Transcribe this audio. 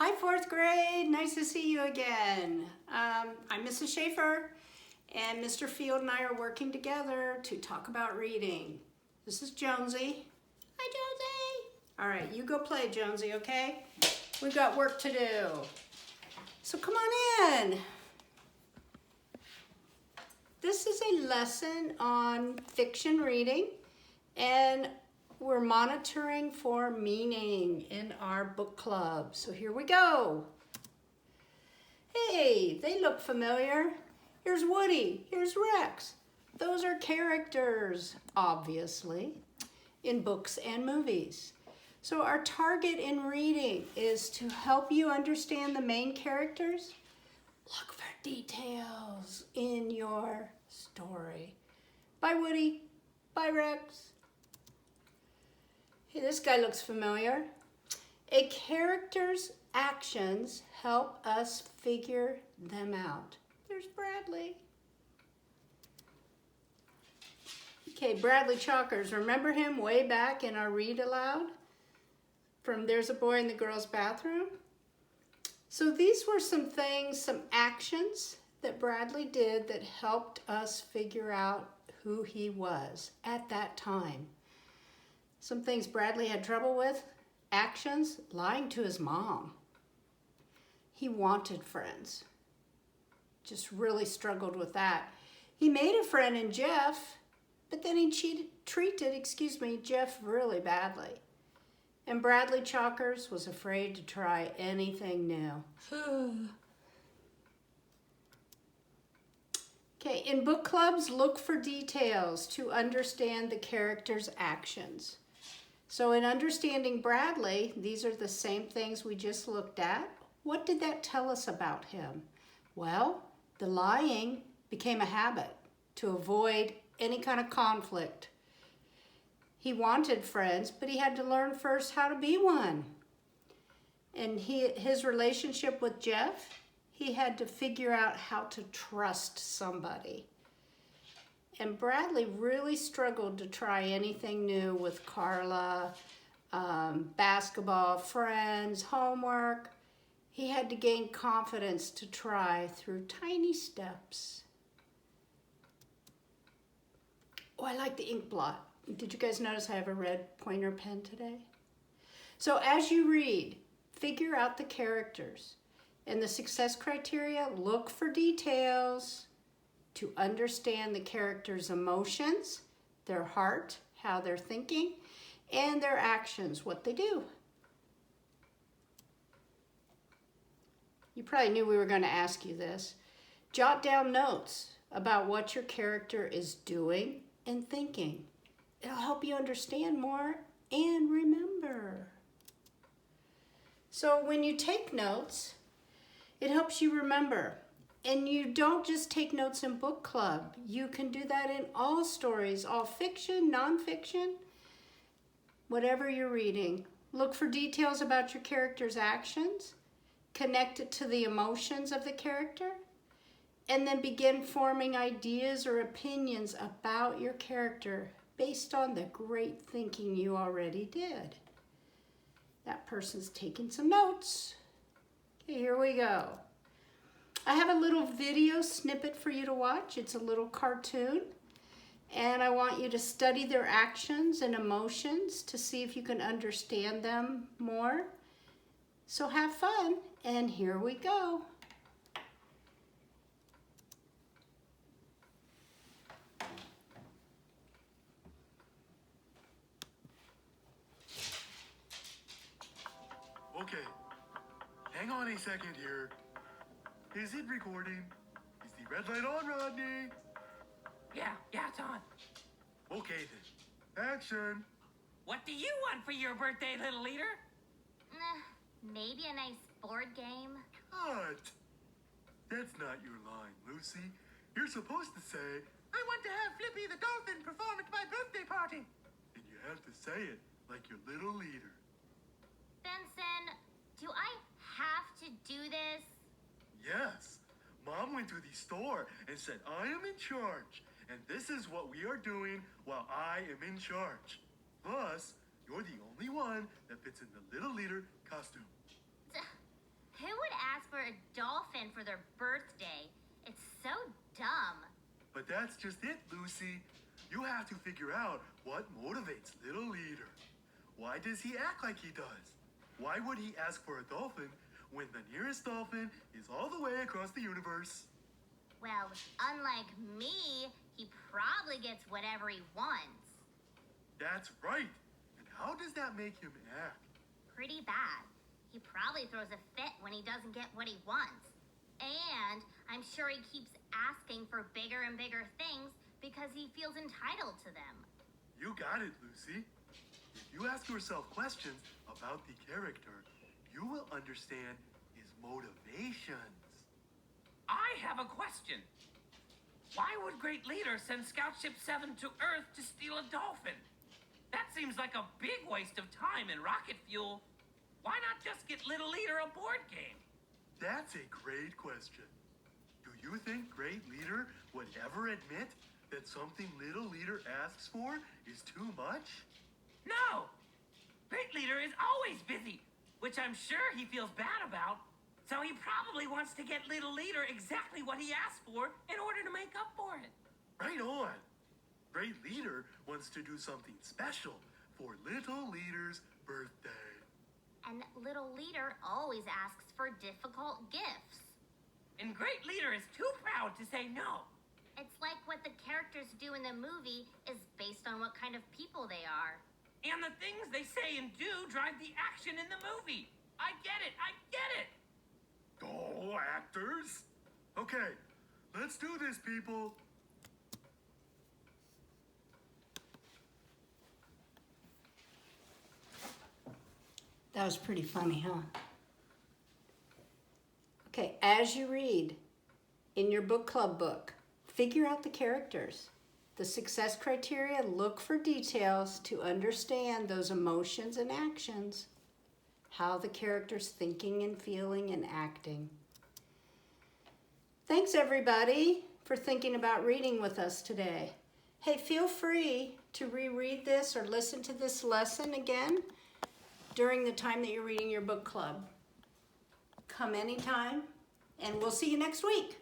Hi, fourth grade. Nice to see you again. I'm Mrs. Schaefer, and Mr. Field and I are working together to talk about reading. This is Jonesy. Hi, Jonesy. All right, you go play, Jonesy, okay? We've got work to do. So come on in. This is a lesson on fiction reading, and we're monitoring for meaning in our book club. So here we go. Hey, they look familiar. Here's Woody, here's Rex. Those are characters, obviously, in books and movies. So our target in reading is to help you understand the main characters. Look for details in your story. Bye, Woody. Bye, Rex. Hey, this guy looks familiar. A character's actions help us figure them out. There's Bradley. Okay, Bradley Chalkers. Remember him way back in our read aloud from There's a Boy in the Girls' Bathroom? So these were some things, some actions that Bradley did that helped us figure out who he was at that time. Some things Bradley had trouble with: actions, lying to his mom. He wanted friends. Just really struggled with that. He made a friend in Jeff, but then he treated Jeff really badly. And Bradley Chalkers was afraid to try anything new. Okay, in book clubs, look for details to understand the character's actions. So in understanding Bradley, these are the same things we just looked at. What did that tell us about him? Well, the lying became a habit to avoid any kind of conflict. He wanted friends, but he had to learn first how to be one. And his relationship with Jeff, he had to figure out how to trust somebody. And Bradley really struggled to try anything new with Carla, basketball, friends, homework. He had to gain confidence to try through tiny steps. Oh, I like the ink blot. Did you guys notice I have a red pointer pen today? So as you read, figure out the characters. And the success criteria, look for details to understand the character's emotions, their heart, how they're thinking, and their actions, what they do. You probably knew we were going to ask you this. Jot down notes about what your character is doing and thinking. It'll help you understand more and remember. So when you take notes, it helps you remember. And you don't just take notes in book club. You can do that in all stories, all fiction, nonfiction, whatever you're reading. Look for details about your character's actions. Connect it to the emotions of the character. And then begin forming ideas or opinions about your character based on the great thinking you already did. That person's taking some notes. Okay, here we go. I have a little video snippet for you to watch. It's a little cartoon, and I want you to study their actions and emotions to see if you can understand them more. So have fun, and here we go. Okay, hang on a second here. Is it recording? Is the red light on, Rodney? Yeah, it's on. Okay then. Action. What do you want for your birthday, little leader? Maybe a nice board game. Cut. That's not your line, Lucy. You're supposed to say, I want to have Flippy the dolphin perform at my birthday party. And you have to say it like your little leader. Benson, do I have to do this? Yes. Mom went to the store and said, I am in charge. And this is what we are doing while I am in charge. Plus, you're the only one that fits in the little leader costume. dolphin for their birthday. It's so dumb. But that's just it, Lucy. You have to figure out what motivates Little Leader. Why does he act like he does? Why would he ask for a dolphin when the nearest dolphin is all the way across the universe? Well, unlike me, he probably gets whatever he wants. That's right. And how does that make him act? Pretty bad. He probably throws a fit when he doesn't get what he wants. And I'm sure he keeps asking for bigger and bigger things because he feels entitled to them. You got it, Lucy. If you ask yourself questions about the character, you will understand his motivations. I have a question. Why would Great Leader send Scout Ship 7 to Earth to steal a dolphin? That seems like a big waste of time and rocket fuel. Why not just get Little Leader a board game? That's a great question. Do you think Great Leader would ever admit that something Little Leader asks for is too much? No! Great Leader is always busy, which I'm sure he feels bad about. So he probably wants to get Little Leader exactly what he asked for in order to make up for it. Right on. Great Leader wants to do something special for Little Leader's birthday. And Little Leader always asks for difficult gifts. And Great Leader is too proud to say no. It's like what the characters do in the movie is based on what kind of people they are. And the things they say and do drive the action in the movie. I get it. I get it. Go, actors! Okay, let's do this, people. That was pretty funny, huh? Okay, as you read in your book club book, figure out the characters. The success criteria, look for details to understand those emotions and actions, how the character's thinking and feeling and acting. Thanks, everybody, for thinking about reading with us today. Hey, feel free to reread this or listen to this lesson again during the time that you're reading your book club. Come anytime, and we'll see you next week.